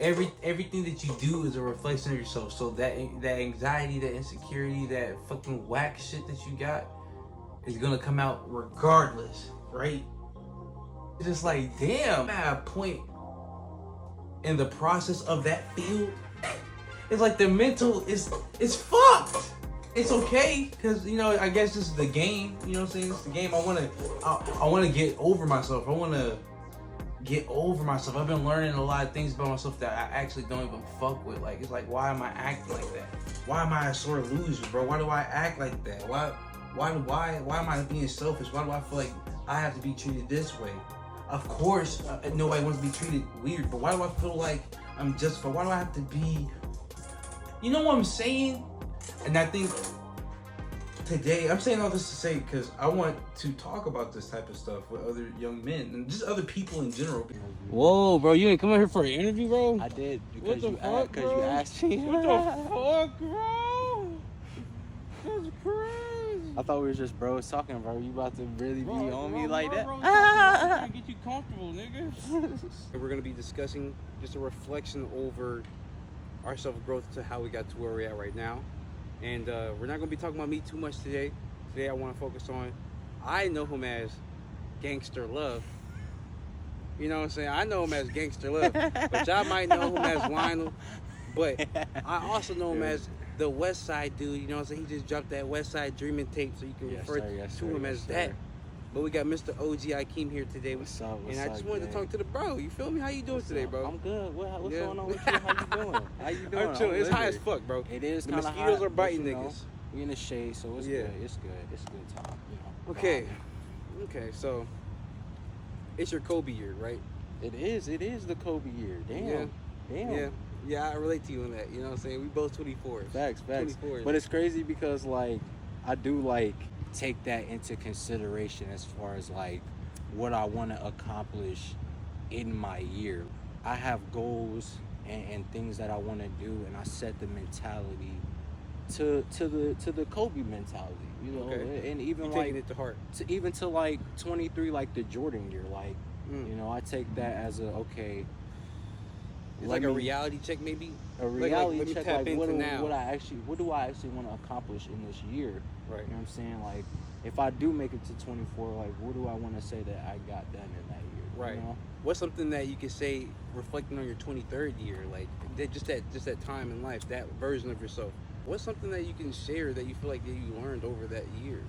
everything that you do is a reflection of yourself. So that anxiety, that insecurity, that fucking whack shit that you got is gonna come out regardless, right? It's just like, damn, at a point in the process of that field, it's like the mental is fucked. It's okay, because I guess this is the game. You know what I'm saying? It's the game. I wanna get over myself. I wanna get over myself. I've been learning a lot of things about myself that I actually don't even fuck with. Like, it's like, why am I acting like that? Why am I a sore loser, bro? Why do I act like that? Why am I being selfish? Why do I feel like I have to be treated this way? Of course, nobody wants to be treated weird, but why do I feel like I'm justified? Why do I have to be? You know what I'm saying? And I think today, I'm saying all this to say because I want to talk about this type of stuff with other young men and just other people in general. Whoa, bro, you didn't come out here for an interview, bro? I did because you asked me. What the fuck, bro? That's crazy. I thought we were just bros talking, bro. You about to really be on me like that? I'm trying to get you comfortable, nigga. We're gonna be discussing just a reflection over our self-growth to how we got to where we're at right now. And we're not gonna be talking about me too much today. Today I want to focus on, I know him as Gangster Love. You know what I'm saying? I know him as Gangster Love, but y'all might know him as Lionel. But I also know him as the West Side dude. You know what I'm saying? He just dropped that West Side Dreaming tape, so you can refer to him as that. But we got Mr. Og Akem here today. What's up? And I just wanted to talk to the bro. You feel me? How you doing today, bro? I'm good. What's going on with you? How you doing? How you doing? I'm chilling. It's high as fuck, bro. It is the kind of hot. Mosquitoes are biting niggas. We in the shade, so it's good. It's good. It's a good time. Okay. Okay. So it's your Kobe year, right? It is. It is the Kobe year. Damn. Yeah, I relate to you on that. You know what I'm saying? We both 24. Facts. 24. But it's crazy because, like, I do, like, take that into consideration as far as, like, what I want to accomplish in my year. I have goals and things that I want to do, and I set the mentality to the Kobe mentality, and even you're like taking it to heart. To like 23, like the Jordan year, like I take that as okay. It's like a reality check, maybe. A reality check. Like what do I actually want to accomplish in this year? Right. You know what I'm saying? Like, if I do make it to 24, like, what do I want to say that I got done in that year? Right. You know? What's something that you could say reflecting on your 23rd year, like just that time in life, that version of yourself? What's something that you can share that you feel like that you learned over that year?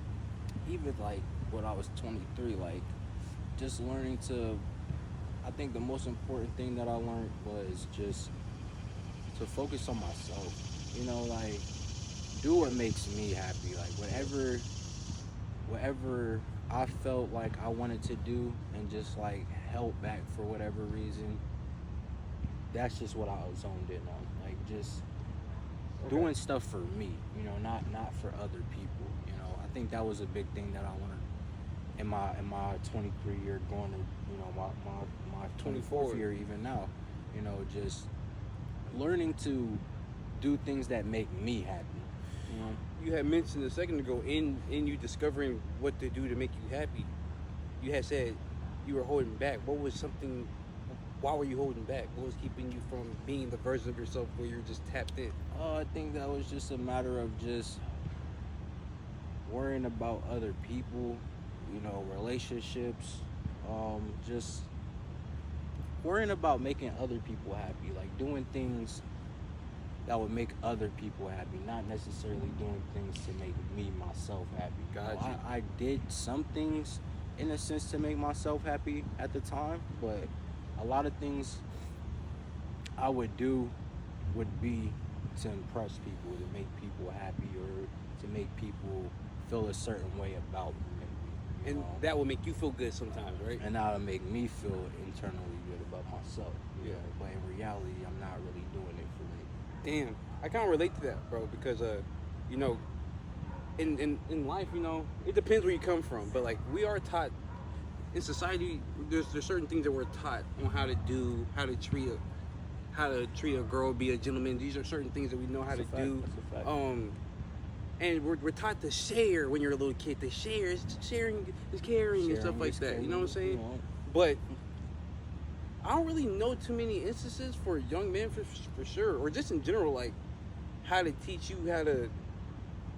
Even like when I was 23, like just learning to. I think the most important thing that I learned was just to focus on myself. Like, do what makes me happy. Like, whatever I felt like I wanted to do and just, like, held back for whatever reason, that's just what I was zoned in on. Like, just doing stuff for me, not for other people. I think that was a big thing that I learned in my 23 year going to, my 24th year even now, just learning to do things that make me happy. You had mentioned a second ago in you discovering what to do to make you happy, you had said you were holding back. Why were you holding back? What was keeping you from being the version of yourself where you're just tapped in? I think that was just a matter of just worrying about other people, relationships, just worrying about making other people happy, like doing things that would make other people happy, not necessarily doing things to make me, myself happy. I did some things in a sense to make myself happy at the time, but a lot of things I would do would be to impress people, to make people happy, or to make people feel a certain way about me. And that will make you feel good sometimes, right? And that will make me feel internally good about myself. But in reality, I'm not really doing it for me. Damn, I kind of relate to that, bro, because in life, it depends where you come from, but like we are taught in society, there's certain things that we're taught on how to do, how to treat a girl, be a gentleman. These are certain things that we know how to do. That's a fact. And we're taught to share when you're a little kid. To share, sharing is caring and stuff like that. You know what I'm saying? But I don't really know too many instances for young men for sure, or just in general, like how to teach you how to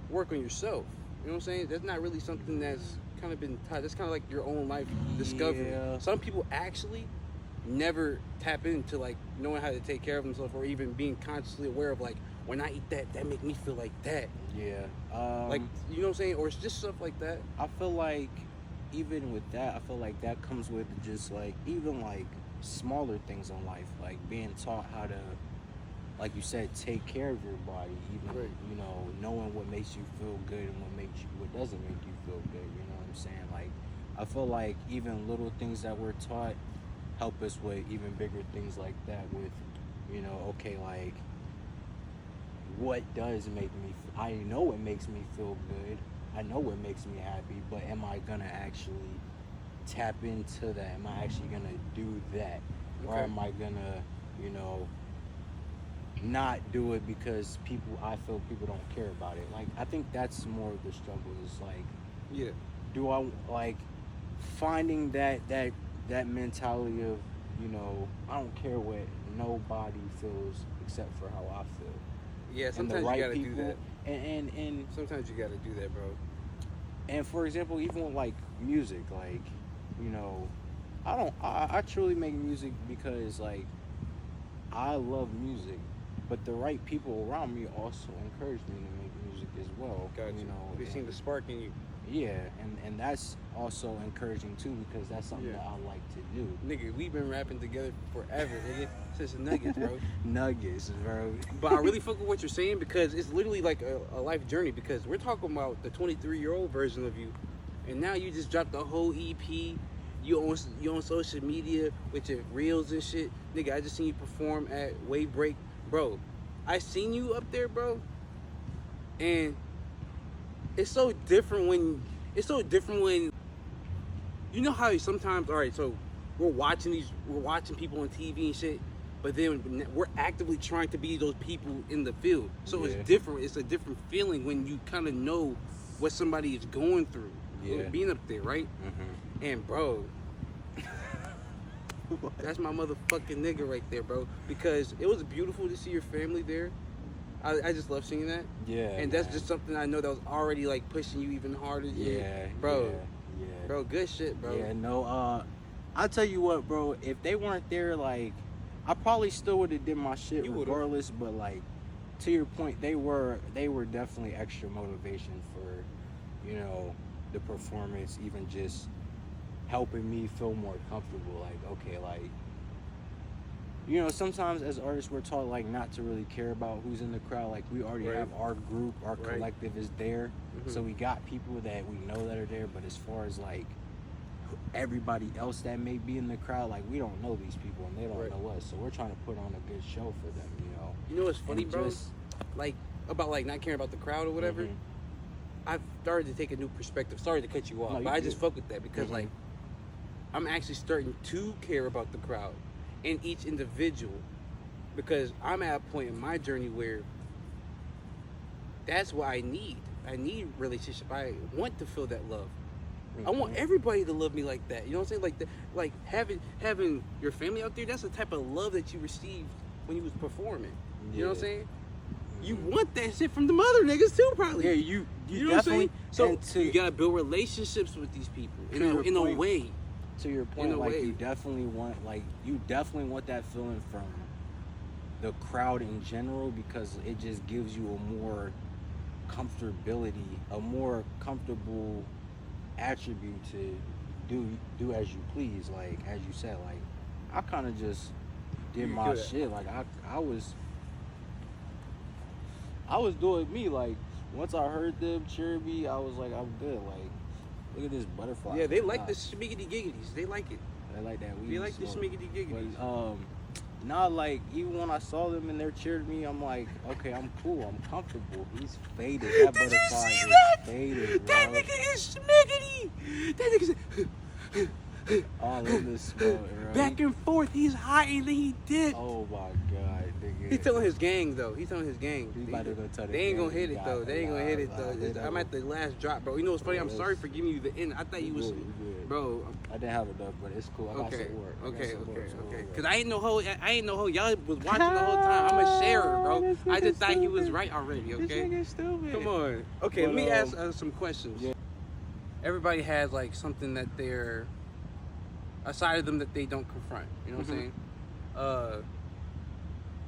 work on yourself. You know what I'm saying? That's not really something that's kind of been taught. That's kind of like your own life discovery. Yeah. Some people actually never tap into like knowing how to take care of themselves, or even being consciously aware of like, when I eat that make me feel like that. Yeah. Like, you know what I'm saying? Or it's just stuff like that. I feel like even with that, I feel like that comes with just like even like smaller things in life, like being taught how to, like you said, take care of your body, even Right. you know, knowing what makes you feel good and what doesn't make you feel good. You know what I'm saying? Like, I feel like even little things that we're taught help us with even bigger things like that. With, you know, okay, like what does make me? I know it makes me feel good. I know what makes me happy, but am I gonna actually tap into that? Am I actually gonna do that, or Okay. am I gonna, you know, not do it because I feel people don't care about it? Like, I think that's more of the struggle. Is like, Yeah. do I like finding that mentality of, you know, I don't care what nobody feels except for how I feel. Yeah, And sometimes the right you gotta people, do that. and Sometimes you gotta do that, bro. and for example, even with like music, like, you know, I truly make music because like I love music, but the right people around me also encourage me to make music as well. Got You know, They seen and- the spark in you. yeah, and that's also encouraging too, because that's something Yeah. that I like to do. Nigga, we've been rapping together forever, nigga. Since the Nuggets, bro. Nuggets, bro. But I really fuck with what you're saying, because it's literally like a life journey, because we're talking about the 23-year-old version of you, and now you just dropped the whole EP. You on social media with your reels and shit. Nigga, I just seen you perform at Wave Break. Bro, I seen you up there, bro. And it's so different when you know how sometimes, all right, so we're watching people on TV and shit, but then we're actively trying to be those people in the field. So Yeah. it's different. It's a different feeling when you kind of know what somebody is going through, Yeah. being up there, right? Mm-hmm. And bro, that's my motherfucking nigga right there, bro. Because it was beautiful to see your family there. I just love seeing that. Yeah. And that's man. just something I know that was already like pushing you even harder. Yeah, Bro. Yeah. Bro, good shit, bro. Yeah, no, I'll tell you what, bro, if they weren't there, like, I probably still would have did my shit You would've. regardless, but like, to your point, they were definitely extra motivation for, you know, the performance, even just helping me feel more comfortable. Like, okay, like, you know, sometimes as artists we're taught like not to really care about who's in the crowd. Like, we already Right. have our group, our Right. collective is there, Mhm. so we got people that we know that are there. But as far as like everybody else that may be in the crowd, like, we don't know these people and they don't Right. know us, so we're trying to put on a good show for them, you know. You know what's funny, And bro? just- Like, about like not caring about the crowd or whatever. Mhm. I've started to take a new perspective. Sorry to cut you off, No, you but I just good. fuck with that because Mhm. like I'm actually starting to care about the crowd and each individual, because I'm at a point in my journey where that's what I need. I need relationship. I want to feel that love. I want Mhm. everybody to love me like that. You know what I'm saying? Like like having your family out there. That's the type of love that you received when you was performing. You know what I'm Yeah. saying? You Mhm. want that shit from the other niggas too, probably. Yeah, you You know what I'm saying? definitely. So and to, you gotta build relationships with these people To your in a point. way. to your point, a like, way. you definitely want that feeling from the crowd in general, because it just gives you a more comfortability, a more comfortable attribute to do as you please. Like, as you said, like, I kind of just did You my good at- shit. Like, I was doing me. Like, once I heard them cheer me, I was like, I'm good. Like, look at this butterfly. Yeah, they like Nah, the schmiggity giggities. They like it. They like that weed They like the smoke. schmiggity giggities. But not like, even when I saw them and they cheered me, I'm like, okay, I'm cool, I'm comfortable. He's faded. That Did you butterfly see is that? faded, That bro. nigga is schmiggity. That nigga said, All in the smoke, right? Back and forth. He's hot and then he dipped. Oh my god, nigga. He's telling his gang though. He's telling his gang. He's about to go tell the They ain't gang gonna hit he it got though. the They ain't gonna hit it live, though. they I'm know. at the last drop, bro. You know what's funny? I'm sorry for giving you the end. I thought you was, You good. bro. I didn't have enough, but it's cool. I got Okay, some work. I got okay, some okay, work, some okay. work. Cause I ain't know how y'all was watching the whole time. I'm a sharer, bro. This I just nigga thought he was stupid. right already. This Okay. nigga stupid. Come on. Okay, But, let me ask some questions. yeah. Everybody has like something that they're a side of them that they don't confront. You know what I'm saying?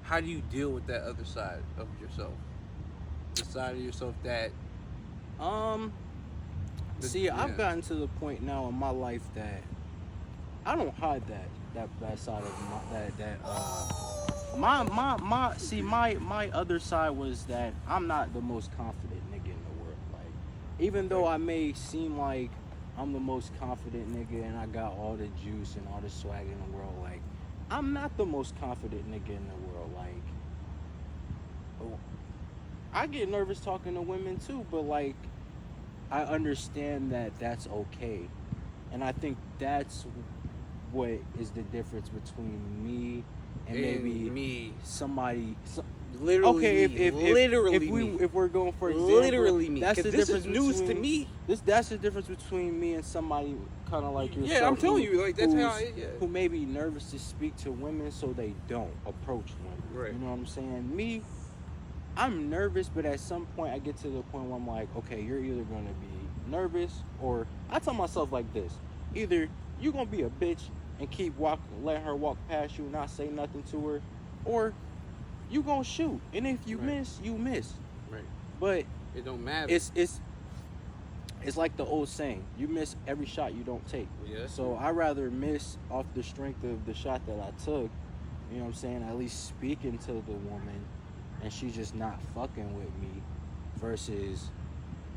How do you deal with that other side of yourself? The side of yourself that See, I've gotten to the point now in my life that I don't hide that side of my other side was that I'm not the most confident nigga in the world. Like, even though I may seem like I'm the most confident nigga and I got all the juice and all the swag in the world, like, I'm not the most confident nigga in the world. Like, I get nervous talking to women too, but like, I understand that that's okay. And I think that's what is the difference between me and maybe me. somebody. Literally, Okay, me. if we're going for example, literally me. that's the This is difference news to between- me. That's the difference between me and somebody kind of like yourself. Yeah, I'm telling you, like that's how. who may be nervous to speak to women, so they don't approach women. Right. You know what I'm saying? Me, I'm nervous, but at some point I get to the point where I'm like, okay, you're either gonna be nervous, or I tell myself like this: either you're gonna be a bitch and keep letting her walk past you, and not say nothing to her, or you gonna shoot. And if you miss, you miss. Right. But It don't matter. it's like the old saying: you miss every shot you don't take. Yeah. So I rather miss off the strength of the shot that I took. You know what I'm saying? At least speaking to the woman, and she just not fucking with me, versus,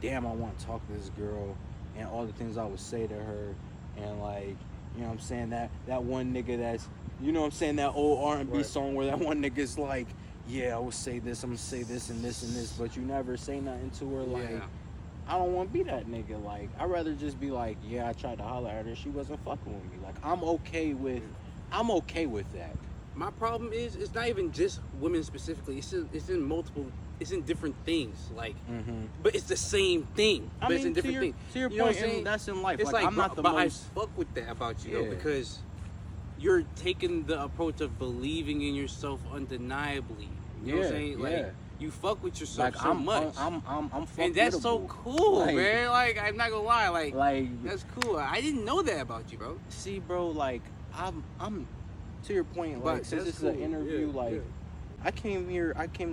damn, I want to talk to this girl, and all the things I would say to her, and like, you know what I'm saying, that one nigga that's, you know what I'm saying, that old R&B song where that one nigga's like, yeah, I would say this, I'm gonna say this and this and this, but you never say nothing to her. Like, I don't want to be that nigga. Like, I'd rather just be like, yeah, I tried to holler at her, she wasn't fucking with me. Like, I'm okay with that. My problem is, it's not even just women specifically. It's in different things. Like, but it's the same thing. I But mean, it's in different things. To your You know what point, I'm saying? and that's in life. It's like, I'm not the but most. I fuck with that about you though, Yeah. because you're taking the approach of believing in yourself undeniably. You know what I'm saying? Like, you fuck with yourself Like, so much. I'm and that's so cool, Like- man. Like, I'm not gonna lie. Like, That's cool. I didn't know that about you, bro. see, bro, like, I'm to your point, like, But since that's this is an cool. interview, Yeah, like, yeah. I came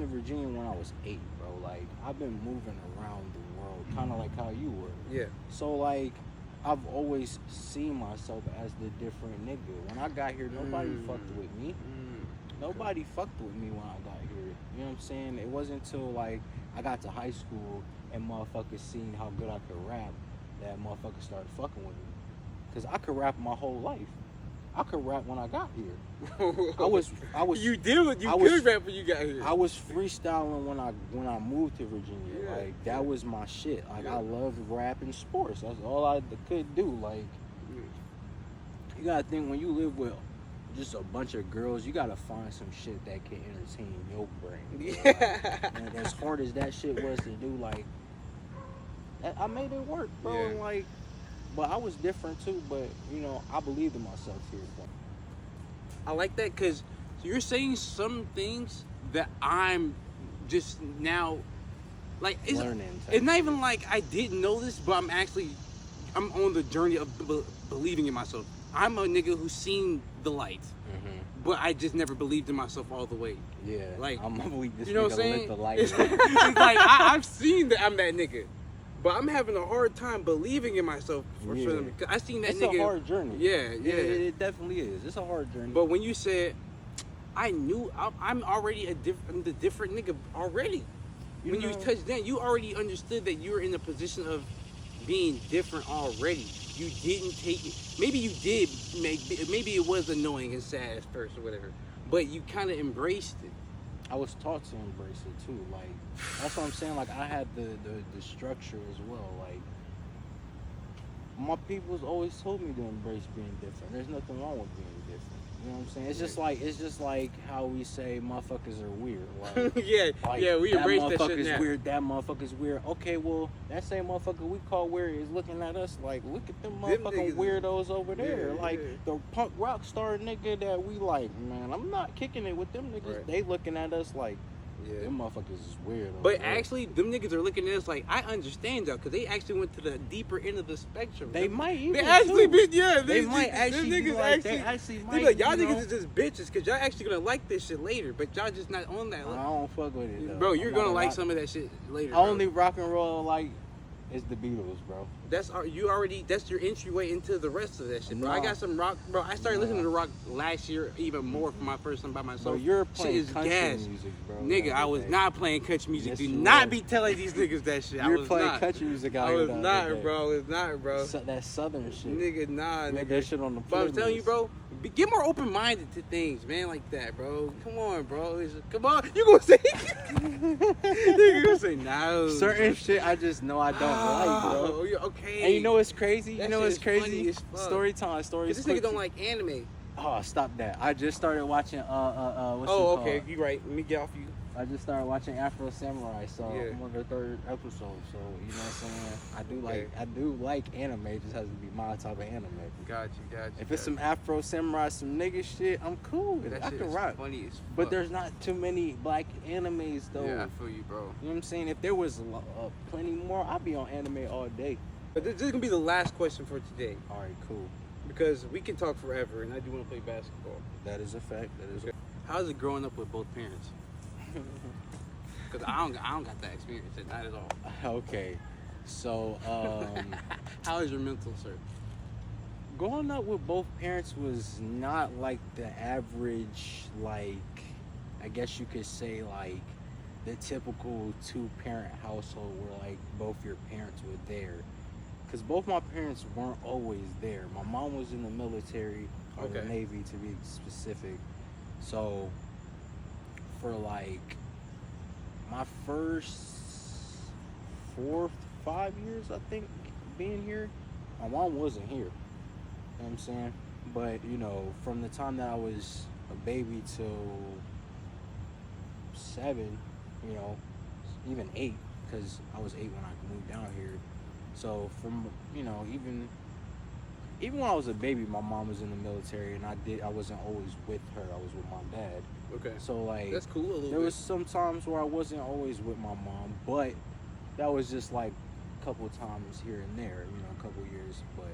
to Virginia when I was 8, bro. Like, I've been moving around the world, kind of like how you were. Yeah. So, like, I've always seen myself as the different nigga. When I got here, nobody fucked with me. Nobody fucked with me when I got here. You know what I'm saying? It wasn't until, like, I got to high school and motherfuckers seen how good I could rap that motherfuckers started fucking with me. Because I could rap my whole life. I could rap when I got here. I was. You did. You I could was- rap when you got here. I was freestyling when I moved to Virginia. Yeah, Like, that was my shit. Like, Yeah. I loved rap and sports. That's all I could do. Like, you gotta think, when you live with just a bunch of girls, you gotta find some shit that can entertain your brain. Bro. Like, and as hard as that shit was to do, like, I made it work, bro. Yeah. And, like, but I was different too. But, you know, I believed in myself here. I like that because you're saying some things that I'm just now, like, Learning. it's not even like I didn't know this, but I'm on the journey of believing in myself. I'm a nigga who's seen the light, but I just never believed in myself all the way. Yeah, Like, I'm gonna leave this you know what I'm nigga saying? lit the light. It's like I've seen that I'm that nigga, but I'm having a hard time believing in myself for Yeah. some. I seen that It's nigga. a hard journey. Yeah. It definitely is. It's a hard journey. But when you said, I knew I'm already I'm the different nigga already. When you touched that, you already understood that you were in a position of being different already. You didn't take it. Maybe you did. Maybe it was annoying and sad at first or whatever. But you kind of embraced it. I was taught to embrace it too. Like, that's what I'm saying. Like, I had the structure as well. Like, my people's always told me to embrace being different. There's nothing wrong with being different. You know what I'm saying? It's just like how we say motherfuckers are weird. Like, yeah, we embrace that shit motherfucker's now. weird. That motherfucker's weird. Okay, well, that same motherfucker we call weird is looking at us like, look at them motherfucking niggas weirdos over there. yeah, like yeah. the punk rock star nigga that we like, man, I'm not kicking it with them niggas. Right. They looking at us like, Yeah. them motherfuckers is weird. over But there. actually, them niggas are looking at us like, I understand y'all, because they actually went to the deeper end of the spectrum. They might even They actually too. been, yeah. They might them actually be niggas like, they actually they might, be like, y'all you know? niggas is just bitches, because y'all actually gonna like this shit later, but y'all just not on that. I don't fuck with it, though. Bro, you're I'm gonna not like rock- some of that shit later. I bro. only rock and roll like is the Beatles, bro. That's your entryway into the rest of that shit, bro. I No. got some rock, bro. I started listening No. to rock last year even more for my first time by myself. So you're Shit playing is country gas. music, bro. Nigga, I was Day. not playing country music. Yes, Do you not were. be telling these niggas that shit. I You're was playing not. country music out I here was the other not, day. bro. I was not, bro. That southern shit. Nigga, nah, You had nigga. that shit on the But I'm telling you, playlist. bro, get more open-minded to things, man, like that, bro. Come on, bro. Come on. You gonna say? You gonna say no? Certain shit I just know I don't like, bro. Oh, yeah, okay. And you know what's crazy? That You know shit what's is crazy? funny as fuck. Story time. Story. Cause this nigga don't like anime. Oh, stop that! I just started watching. What's it Oh, called? okay. You right. Let me get off you. I just started watching Afro Samurai, so Yeah. I'm on the third episode. So you know what I'm saying? Okay. I do like anime. It just has to be my type of anime. Got you. If it's some Afro Samurai, some nigga shit, I'm cool with it. that I shit can is rock. funny as fuck. But there's not too many black animes though. Yeah, I feel you, bro. You know what I'm saying? If there was plenty more, I'd be on anime all day. But this is gonna be the last question for today All right, cool. because we can talk forever, and I do want to play basketball. That is a fact. That is. Okay. How's it growing up with both parents? Because I don't got that experience, not at all. Okay, so How is your mental, sir? growing up with both parents was not like the average, like I guess you could say like the typical two-parent household where like both your parents were there. Because both my parents weren't always there. My mom was in the military or the Okay. Navy to be specific. So for like my first 4, 5 years, I think, being here, my mom wasn't here. You know what I'm saying? But, you know, from the time that I was a baby till 7, you know, even 8, because I was 8 when I moved down here. So from, you know, even when I was a baby, my mom was in the military, and I wasn't always with her. I was with my dad. Okay. So like That's cool a little there bit. was some times where I wasn't always with my mom, but that was just like a couple times here and there, you know, a couple years. But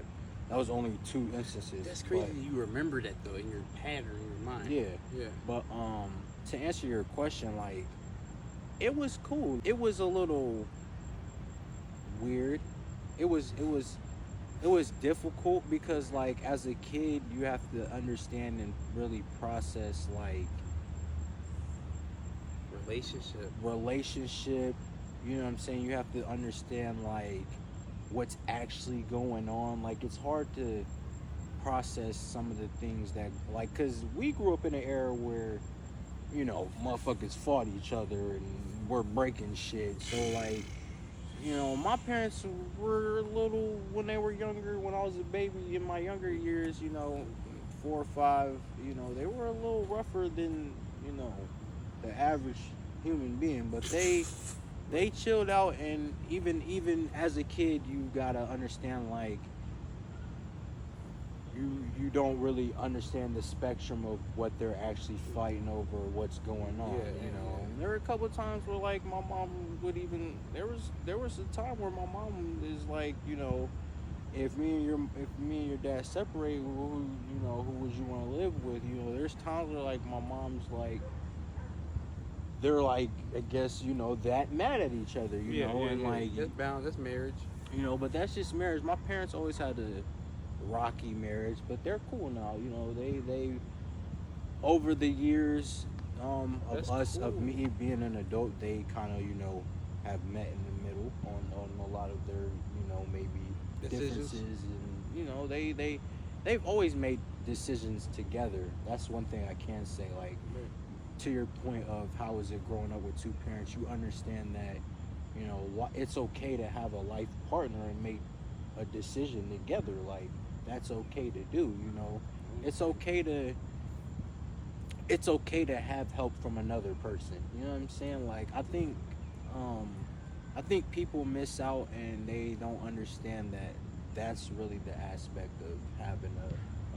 that was only 2 instances. That's crazy but- you remember that, though, in your pattern, in your mind. yeah. Yeah. But to answer your question, like it was cool. It was a little weird. It was difficult because like as a kid you have to understand and really process like relationship, you know what I'm saying? You have to understand like what's actually going on. Like it's hard to process some of the things that like, cause we grew up in an era where, you know, motherfuckers fought each other and were breaking shit. So like, you know, my parents were a little, when they were younger, when I was a baby in my younger years, you know, 4 or 5, you know, they were a little rougher than, you know, the average human being, but they chilled out. And even as a kid, you gotta understand like you don't really understand the spectrum of what they're actually fighting over, what's going on. Yeah, you know, yeah. And there were a couple of times where like my mom would even there was a time where my mom is like, you know, if me and your dad separate, who would you want to live with? You know, there's times where like my mom's like, they're like, I guess, you know, that mad at each other, you know, and like, that's bound. That's marriage. you know, but that's just marriage. My parents always had a rocky marriage, but they're cool now. You know, they over the years That's of cool. me being an adult, they kind of, you know, have met in the middle on a lot of their, you know, maybe Decisions. differences, and you know, they've always made decisions together. That's one thing I can say. Like, to your point of how is it growing up with 2 parents, you understand that, you know, it's okay to have a life partner and make a decision together. Like, that's okay to do, you know. It's okay to have help from another person. You know what I'm saying? Like, I think people miss out and they don't understand that that's really the aspect of having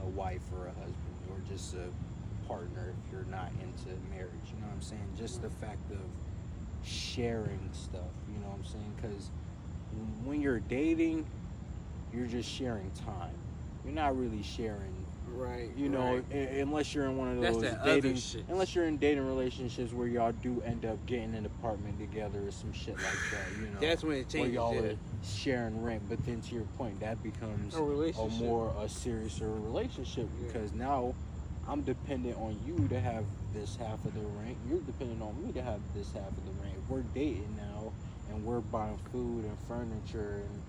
a wife or a husband, or just a partner if you're not into marriage. You know what I'm saying? Just the fact of sharing stuff. You know what I'm saying? Because when you're dating, you're just sharing time. You're not really sharing. Right. You know, unless you're in one of those dating, unless you're in dating relationships where y'all do end up getting an apartment together or some shit like that. You know, that's when it changes. Where y'all are sharing rent, but then to your point, that becomes a seriouser relationship, because now I'm dependent on you to have this half of the rent. You're dependent on me to have this half of the rent. If we're dating now and we're buying food and furniture and,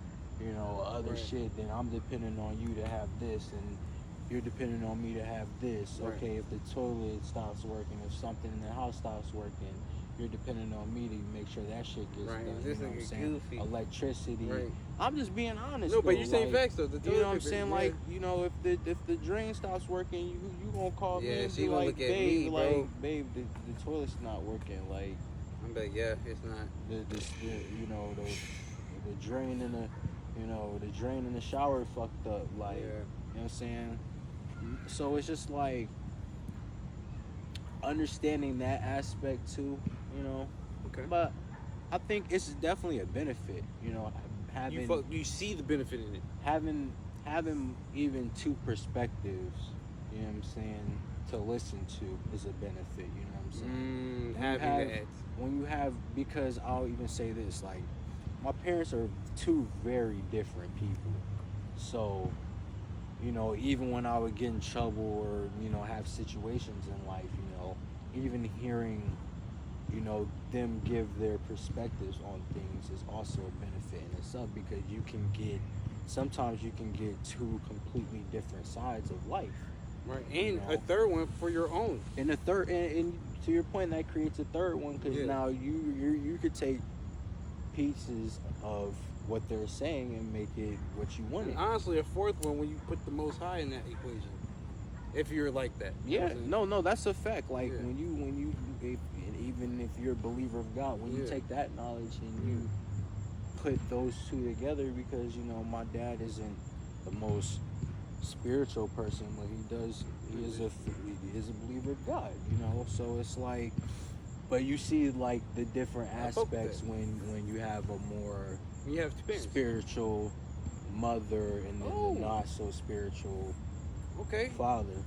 you know, other shit, then I'm dependent on you to have this, and you're dependent on me to have this. Okay, if the toilet stops working, if something in the house stops working, you're dependent on me to make sure that shit gets done. This you know what I'm saying? goofy. Electricity. I'm just being honest. No, but you're saying facts though. You know what I'm saying? Like, you know, if the drain stops working, you gonna call me and be like, babe, babe, the toilet's not working. Like, I'm like, yeah, it's not. The you know, the drain in the, you know, the drain in the shower fucked up. Like, you know what I'm saying? So it's just like understanding that aspect too, you know. Okay. But I think it's definitely a benefit, you know, having you see the benefit in it. Having even two perspectives, you know what I'm saying, to listen to is a benefit, you know what I'm saying? When you have, because I'll even say this, like, my parents are two very different people. So, you know, even when I would get in trouble or, you know, have situations in life, you know, even hearing, you know, them give their perspectives on things is also a benefit in itself, because sometimes you can get two completely different sides of life. Right, and a third one for your own. And a third, and to your point, that creates a third one, because now you could take pieces of what they're saying and make it what you want. And honestly, a fourth one when you put the Most High in that equation, if you're like that. Yeah, no, that's a fact. Like, when you even if you're a believer of God, when you take that knowledge and you put those two together, because, you know, my dad isn't the most spiritual person, but he is a believer of God, you know. So it's like, but you see like the different aspects when you have a more spiritual mother and then the not so spiritual father.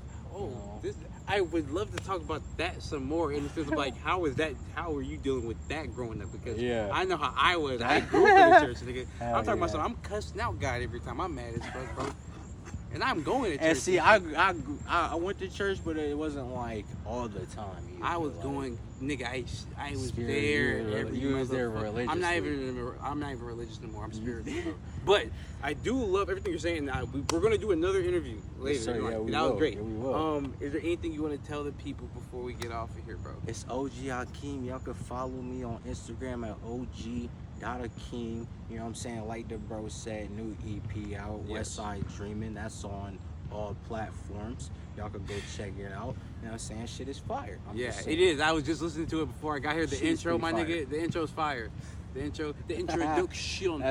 I would love to talk about that some more, in the sense of like, how are you dealing with that growing up? Because I know how I was. I grew up in the church, nigga. I'm talking about something. I'm cussing out God every time I'm mad as fuck, bro. And I'm going to church. And see, I went to church, but it wasn't like all the time. Either. I was going, nigga. I was there every. You was there religiously. I'm not even religious anymore. I'm spiritual. But I do love everything you're saying. We're gonna do another interview later. Sir, that was great. Is there anything you want to tell the people before we get off of here, bro? It's Og Akem. Y'all can follow me on Instagram at OG.Akem. You know what I'm saying? Like the bro said, new EP out, Westside Dreaming. That's on all platforms. Y'all can go check it out. You know what I'm saying? Shit is fire. It is. I was just listening to it before I got here. The intro, my nigga. The intro's fire. The introduction.